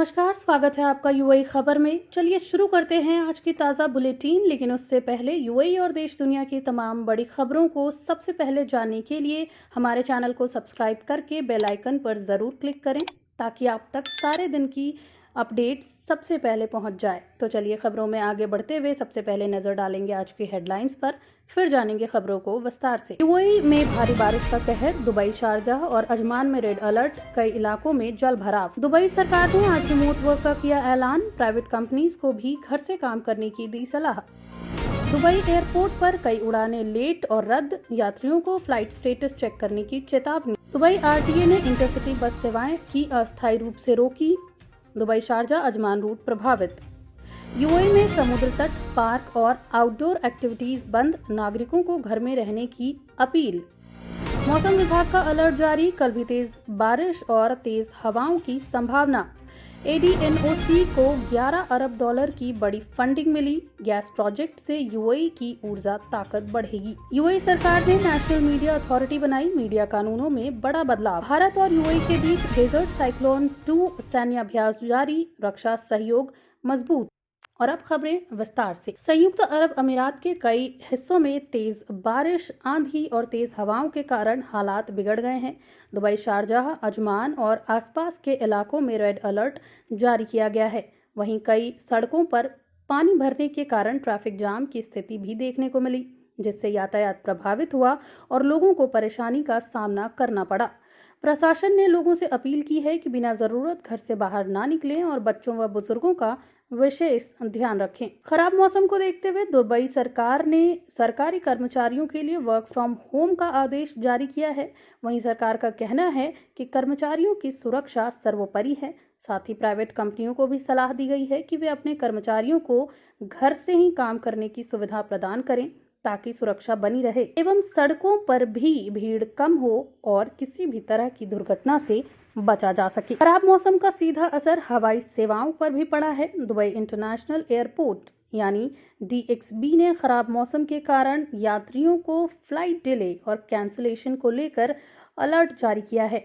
नमस्कार, स्वागत है आपका यूएई खबर में। चलिए शुरू करते हैं आज की ताज़ा बुलेटिन। लेकिन उससे पहले यूएई और देश दुनिया की तमाम बड़ी खबरों को सबसे पहले जानने के लिए हमारे चैनल को सब्सक्राइब करके बेल आइकन पर ज़रूर क्लिक करें ताकि आप तक सारे दिन की अपडेट्स सबसे पहले पहुंच जाए। तो चलिए खबरों में आगे बढ़ते हुए सबसे पहले नज़र डालेंगे आज की हेडलाइंस पर, फिर जानेंगे खबरों को विस्तार से। यूएई में भारी बारिश का कहर, दुबई, शारजाह और अजमान में रेड अलर्ट, कई इलाकों में जल भराव। दुबई सरकार ने आज रिमोट वर्क का किया ऐलान, प्राइवेट कंपनीज को भी घर से काम करने की दी सलाह। दुबई एयरपोर्ट पर कई उड़ानें लेट और रद्द, यात्रियों को फ्लाइट स्टेटस चेक करने की चेतावनी। दुबई आरटीए ने इंटरसिटी बस सेवाएं की अस्थायी रूप से रोकी। दुबई शारजाह अजमान रूट प्रभावित। यूएई में समुद्र तट, पार्क और आउटडोर एक्टिविटीज बंद, नागरिकों को घर में रहने की अपील। मौसम विभाग का अलर्ट जारी, कल भी तेज बारिश और तेज हवाओं की संभावना। एडीएनओसी को 11 अरब डॉलर की बड़ी फंडिंग मिली, गैस प्रोजेक्ट से यूएई की ऊर्जा ताकत बढ़ेगी। यूएई सरकार ने नेशनल मीडिया अथॉरिटी बनाई, मीडिया कानूनों में बड़ा बदलाव। भारत और यूएई के बीच डेजर्ट साइक्लोन 2 सैन्य अभ्यास जारी, रक्षा सहयोग मजबूत। और अब खबरें विस्तार से। संयुक्त अरब अमीरात के कई हिस्सों में तेज बारिश, आंधी और तेज हवाओं के कारण हालात बिगड़ गए हैं। दुबई, शारजाह, अजमान और आसपास के इलाकों में रेड अलर्ट जारी किया गया है। वहीं कई सड़कों पर पानी भरने के कारण ट्रैफिक जाम की स्थिति भी देखने को मिली, जिससे यातायात प्रभावित हुआ और लोगों को परेशानी का सामना करना पड़ा। प्रशासन ने लोगों से अपील की है कि बिना जरूरत घर से बाहर ना निकलें और बच्चों व बुजुर्गों का विशेष ध्यान रखें। खराब मौसम को देखते हुए दुबई सरकार ने सरकारी कर्मचारियों के लिए वर्क फ्रॉम होम का आदेश जारी किया है। वहीं सरकार का कहना है कि कर्मचारियों की सुरक्षा सर्वोपरि है। साथ ही प्राइवेट कंपनियों को भी सलाह दी गई है कि वे अपने कर्मचारियों को घर से ही काम करने की सुविधा प्रदान करें ताकि सुरक्षा बनी रहे एवं सड़कों पर भी भीड़ कम हो और किसी भी तरह की दुर्घटना से बचा जा सके। खराब मौसम का सीधा असर हवाई सेवाओं पर भी पड़ा है। दुबई इंटरनेशनल एयरपोर्ट यानी डीएक्सबी ने खराब मौसम के कारण यात्रियों को फ्लाइट डिले और कैंसिलेशन को लेकर अलर्ट जारी किया है।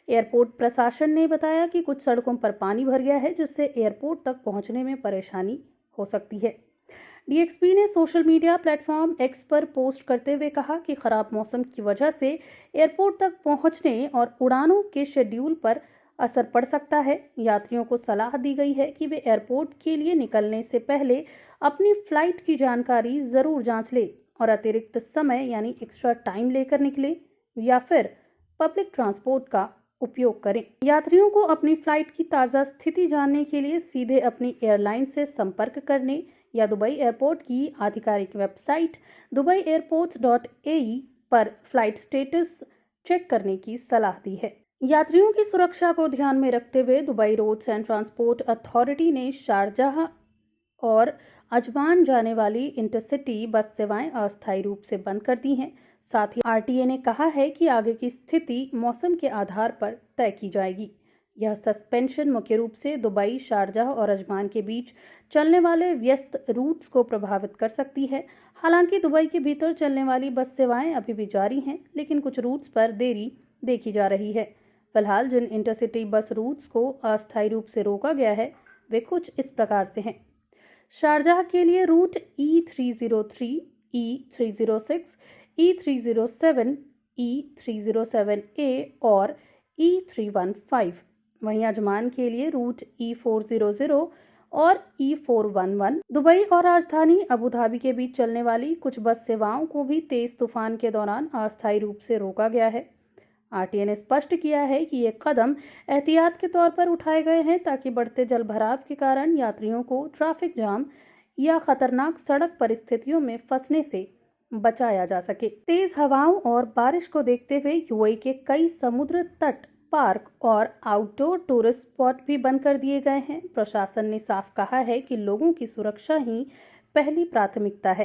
एयरपोर्ट प्रशासन ने बताया कि कुछ सड़कों पर पानी भर गया है, जिससे एयरपोर्ट तक पहुंचने में परेशानी हो सकती है। डीएक्सबी ने सोशल मीडिया प्लेटफॉर्म एक्स पर पोस्ट करते हुए कहा कि खराब मौसम की वजह से एयरपोर्ट तक पहुंचने और उड़ानों के शेड्यूल पर असर पड़ सकता है। यात्रियों को सलाह दी गई है कि वे एयरपोर्ट के लिए निकलने से पहले अपनी फ्लाइट की जानकारी जरूर जांच लें और अतिरिक्त समय यानी एक्स्ट्रा टाइम लेकर निकलें या फिर पब्लिक ट्रांसपोर्ट का उपयोग करें। यात्रियों को अपनी फ्लाइट की ताज़ा स्थिति जानने के लिए सीधे अपनी एयरलाइन से संपर्क करने या दुबई एयरपोर्ट की आधिकारिक वेबसाइट dubaieairports.ae पर फ्लाइट स्टेटस चेक करने की सलाह दी है। यात्रियों की सुरक्षा को ध्यान में रखते हुए Dubai roads and transport authority ने शारजाह और अजमान जाने वाली इंटरसिटी बस सेवाएं अस्थायी रूप से बंद कर दी हैं। साथ ही आरटीए ने कहा है कि आगे की स्थिति मौसम के आधार पर तय की जाएगी। यह सस्पेंशन मुख्य रूप से दुबई, शारजाह और अजमान के बीच चलने वाले व्यस्त रूट्स को प्रभावित कर सकती है। हालांकि दुबई के भीतर चलने वाली बस सेवाएं अभी भी जारी हैं, लेकिन कुछ रूट्स पर देरी देखी जा रही है। फिलहाल जिन इंटरसिटी बस रूट्स को अस्थायी रूप से रोका गया है वे कुछ इस प्रकार से हैं। शारजाह के लिए root E303, E306, E307, E307A और E315। वहीं अजमान के लिए रूट E400 और E411। दुबई और राजधानी अबू धाबी के बीच चलने वाली कुछ बस सेवाओं को भी तेज तूफान के दौरान अस्थायी रूप से रोका गया है। आरटीए ने स्पष्ट किया है कि ये कदम एहतियात के तौर पर उठाए गए हैं ताकि बढ़ते जलभराव के कारण यात्रियों को ट्रैफिक जाम या खतरनाक सड़क परिस्थितियों में फंसने से बचाया जा सके। तेज हवाओं और बारिश को देखते हुए यूएई के कई समुद्र तट, पार्क और आउटडोर टूरिस्ट स्पॉट भी बंद कर दिए गए हैं। प्रशासन ने साफ कहा है कि लोगों की सुरक्षा ही पहली प्राथमिकता है।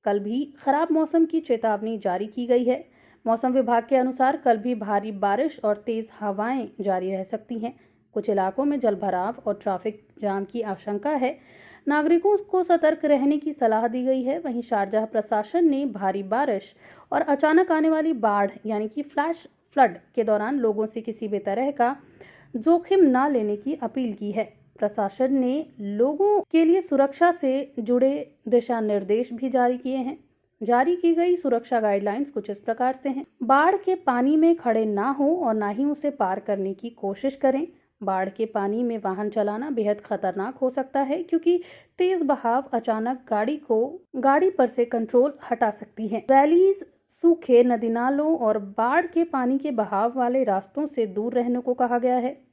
कल भी खराब मौसम की चेतावनी जारी की गई है। मौसम विभाग के अनुसार कल भी भारी बारिश और तेज हवाएं जारी रह सकती हैं। कुछ इलाकों में जलभराव और ट्रैफिक जाम की आशंका है। नागरिकों को सतर्क रहने की सलाह दी गई है। वहीं शारजाह प्रशासन ने भारी बारिश और अचानक आने वाली बाढ़ यानी कि फ्लैश फ्लड के दौरान लोगों से किसी भी तरह का जोखिम न लेने की अपील की है। प्रशासन ने लोगों के लिए सुरक्षा से जुड़े दिशा निर्देश भी जारी किए हैं। जारी की गई सुरक्षा गाइडलाइंस कुछ इस प्रकार से हैं। बाढ़ के पानी में खड़े ना हो और ना ही उसे पार करने की कोशिश करें। बाढ़ के पानी में वाहन चलाना बेहद खतरनाक हो सकता है, क्योंकि तेज बहाव अचानक गाड़ी पर से कंट्रोल हटा सकती है। वैलीज, सूखे नदी नालों और बाढ़ के पानी के बहाव वाले रास्तों से दूर रहने को कहा गया है,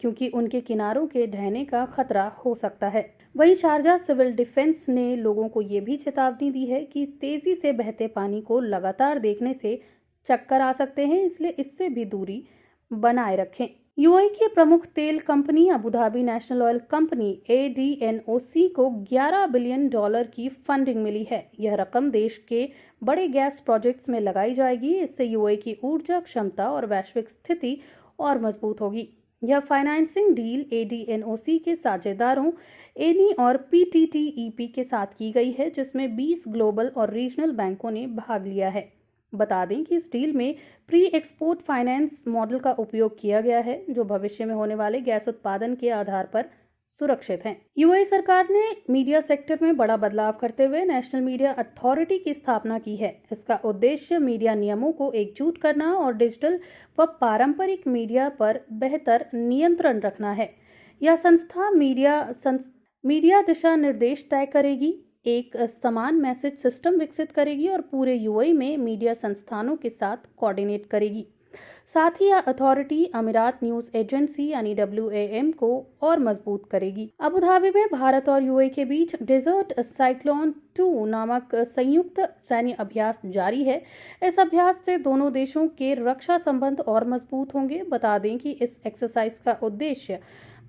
क्योंकि उनके किनारों के ढहने का खतरा हो सकता है। वहीं शारजाह सिविल डिफेंस ने लोगों को ये भी चेतावनी दी है कि तेजी से बहते पानी को लगातार देखने से चक्कर आ सकते हैं, इसलिए इससे भी दूरी बनाए रखें। यूएई की प्रमुख तेल company Abu Dhabi national oil company ADNOC को $11 बिलियन की फंडिंग मिली है। यह रकम देश के बड़े गैस प्रोजेक्ट्स में लगाई जाएगी। इससे यूएई की ऊर्जा क्षमता और वैश्विक स्थिति और मजबूत होगी। यह फाइनेंसिंग डील ADNOC के साझेदारों एनी और PTTEP के साथ की गई है, जिसमें 20 ग्लोबल और रीजनल बैंकों ने भाग लिया है। बता दें कि इस डील में प्री एक्सपोर्ट फाइनेंस मॉडल का उपयोग किया गया है, जो भविष्य में होने वाले गैस उत्पादन के आधार पर सुरक्षित हैं। यूएई सरकार ने मीडिया सेक्टर में बड़ा बदलाव करते हुए नेशनल मीडिया अथॉरिटी की स्थापना की है। इसका उद्देश्य मीडिया नियमों को एकजुट करना और डिजिटल व पारंपरिक मीडिया पर बेहतर नियंत्रण रखना है। यह संस्था मीडिया दिशा निर्देश तय करेगी, एक समान मैसेज सिस्टम विकसित करेगी और पूरे यूएई में मीडिया संस्थानों के साथ कोऑर्डिनेट करेगी। साथ ही यह अथॉरिटी अमीरात न्यूज एजेंसी यानी WAM को और मजबूत करेगी। अबू धाबी में भारत और यूएई के बीच डेजर्ट साइक्लोन 2 नामक संयुक्त सैन्य अभ्यास जारी है। इस अभ्यास से दोनों देशों के रक्षा संबंध और मजबूत होंगे। बता दें कि इस एक्सरसाइज का उद्देश्य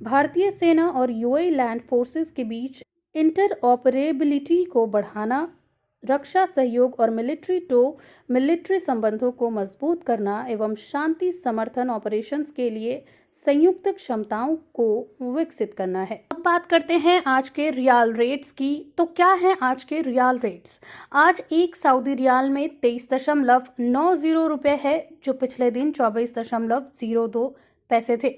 भारतीय सेना और यूएई लैंड फोर्सेस के बीच इंटरऑपरेबिलिटी को बढ़ाना, रक्षा सहयोग और मिलिट्री संबंधों को मजबूत करना एवं शांति समर्थन ऑपरेशंस के लिए संयुक्त क्षमताओं को विकसित करना है। अब बात करते हैं आज के रियाल रेट्स की। तो क्या है आज के रियाल रेट्स? आज एक सऊदी रियाल में 23.90 रुपए है, जो पिछले दिन 24.02 पैसे थे।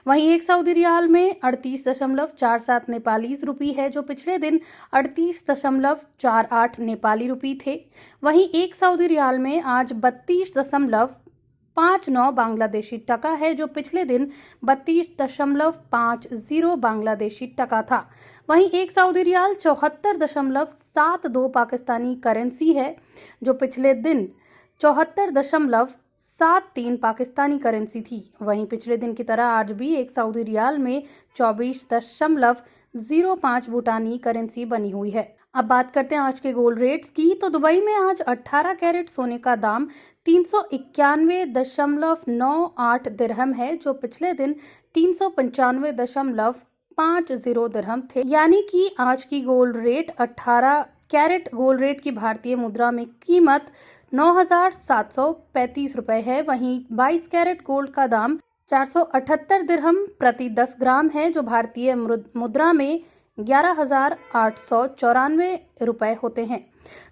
वहीं एक सऊदी रियाल में 38.47 नेपाली रुपी है, जो पिछले दिन 38.48 नेपाली रुपी थे। वहीं एक सऊदी रियाल में आज 32.59 बांग्लादेशी टका है, जो पिछले दिन 32.50 बांग्लादेशी टका था। वहीं एक सऊदी रियाल 74.72 पाकिस्तानी करेंसी है, जो पिछले दिन 74.73 पाकिस्तानी करेंसी थी। वहीं पिछले दिन की तरह आज भी एक सऊदी रियाल में 24.05 भूटानी करेंसी बनी हुई है। अब बात करते हैं आज के गोल्ड रेट्स की। तो दुबई में आज 18 कैरेट सोने का दाम 391.98 दिरहम है, जो पिछले दिन 395.50 दिरहम थे। यानी कि आज की gold rate 18 carat gold rate की भारतीय मुद्रा में कीमत 9,735 रुपए है। वहीं 22 कैरेट गोल्ड का दाम 478 दिरहम प्रति 10 ग्राम है, जो भारतीय मुद्रा में 11,894 रुपए होते हैं,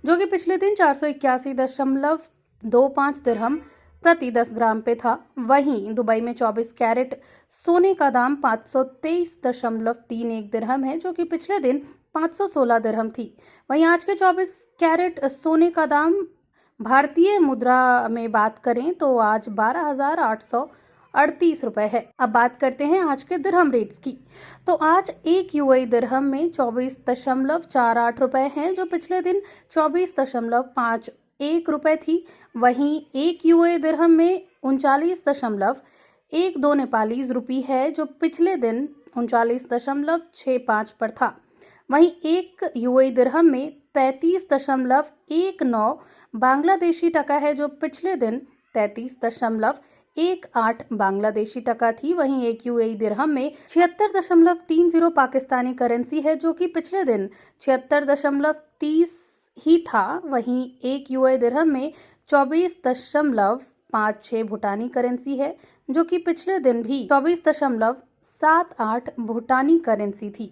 जो कि पिछले दिन 481.25 दिरहम प्रति 10 ग्राम पे था। वहीं दुबई में 24 कैरेट सोने का दाम 523.31 दिरहम है, जो कि पिछले दिन 516 दिरहम थी। वहीं आज के 24 कैरेट सोने का दाम भारतीय मुद्रा में बात करें तो आज 12,838 रुपए है। अब बात करते हैं आज के दिरहम रेट्स की। तो आज एक यूएई दिरहम में 24.48 रुपए हैं, जो पिछले दिन 24.51 रुपए थी। वहीं एक यूएई दिरहम में 39.12 नेपाली रुपी है, जो पिछले दिन 39.65 पर था। वहीं एक यूएई दिरहम में 33.19 बांग्लादेशी टका है, जो पिछले दिन 33.18 बांग्लादेशी टका थी। वहीं एक यूएई दिरहम में 76.30 पाकिस्तानी करेंसी है, जो कि पिछले दिन 76.30 ही था। वहीं एक यूएई दिरहम में 24.56 भूटानी करेंसी है, जो कि पिछले दिन भी 24.78 भूटानी करेंसी थी।